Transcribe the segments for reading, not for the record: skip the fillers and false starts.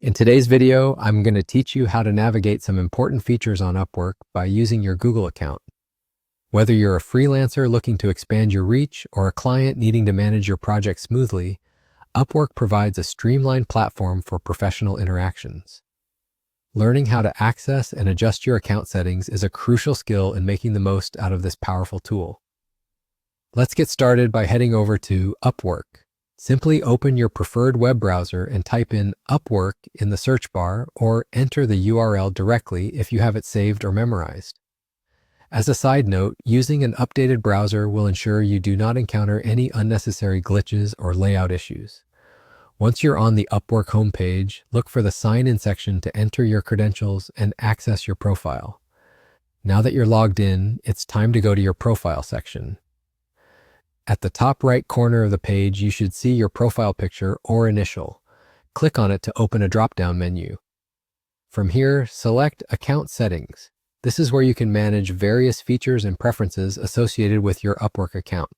In today's video, I'm going to teach you how to navigate some important features on Upwork by using your Google account. Whether you're a freelancer looking to expand your reach or a client needing to manage your project smoothly, Upwork provides a streamlined platform for professional interactions. Learning how to access and adjust your account settings is a crucial skill in making the most out of this powerful tool. Let's get started by heading over to Upwork. Simply open your preferred web browser and type in Upwork in the search bar or enter the URL directly if you have it saved or memorized. As a side note, using an updated browser will ensure you do not encounter any unnecessary glitches or layout issues. Once you're on the Upwork homepage, look for the sign-in section to enter your credentials and access your profile. Now that you're logged in, it's time to go to your profile section. At the top right corner of the page, you should see your profile picture or initial. Click on it to open a drop-down menu. From here, select Account Settings. This is where you can manage various features and preferences associated with your Upwork account.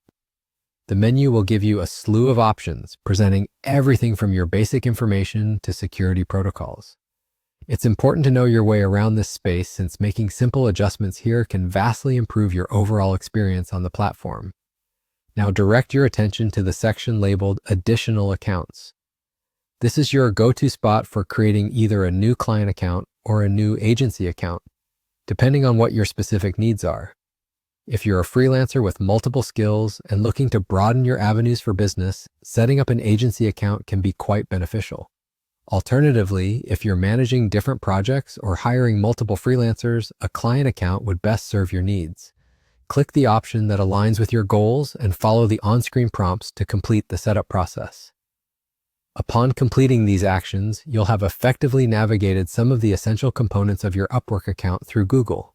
The menu will give you a slew of options, presenting everything from your basic information to security protocols. It's important to know your way around this space since making simple adjustments here can vastly improve your overall experience on the platform. Now direct your attention to the section labeled Additional Accounts. This is your go-to spot for creating either a new client account or a new agency account, depending on what your specific needs are. If you're a freelancer with multiple skills and looking to broaden your avenues for business, setting up an agency account can be quite beneficial. Alternatively, if you're managing different projects or hiring multiple freelancers, a client account would best serve your needs. Click the option that aligns with your goals and follow the on-screen prompts to complete the setup process. Upon completing these actions, you'll have effectively navigated some of the essential components of your Upwork account through Google.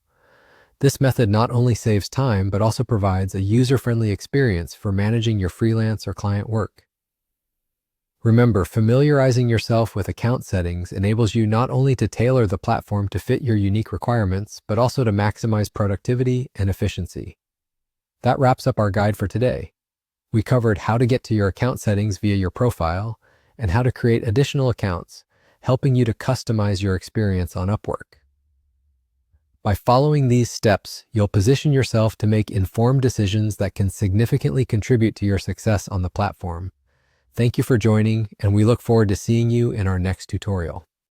This method not only saves time, but also provides a user-friendly experience for managing your freelance or client work. Remember, familiarizing yourself with account settings enables you not only to tailor the platform to fit your unique requirements, but also to maximize productivity and efficiency. That wraps up our guide for today. We covered how to get to your account settings via your profile and how to create additional accounts, helping you to customize your experience on Upwork. By following these steps, you'll position yourself to make informed decisions that can significantly contribute to your success on the platform. Thank you for joining, and we look forward to seeing you in our next tutorial.